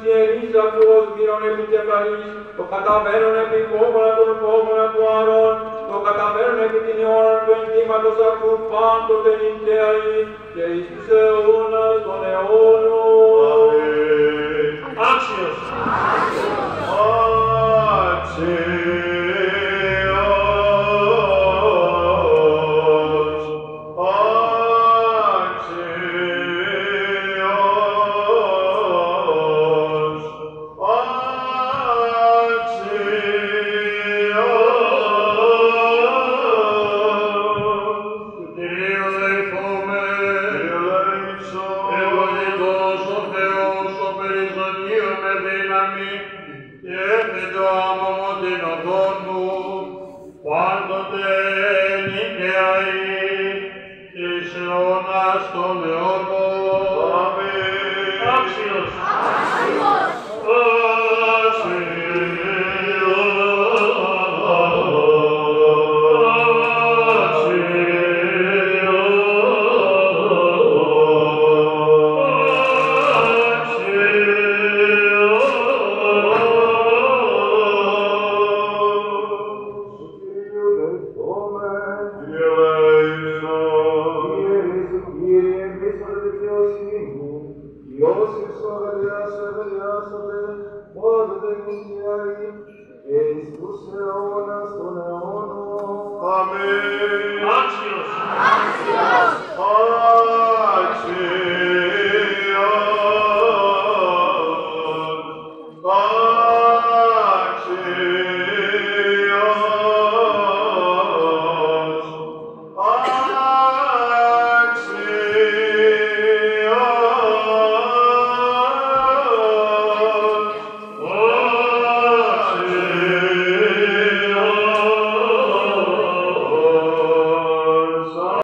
ιερείς αυτούς μύρων επικεφαλής, το καταβαίνον επί κόμματα των κόμματα του Αρών, το καταβαίνον επί την ώρα του ενδύματος αυτού πάντοτε νηντέαοι και εις τους αιώνας των αιώνων. Άξιος. Άξιος.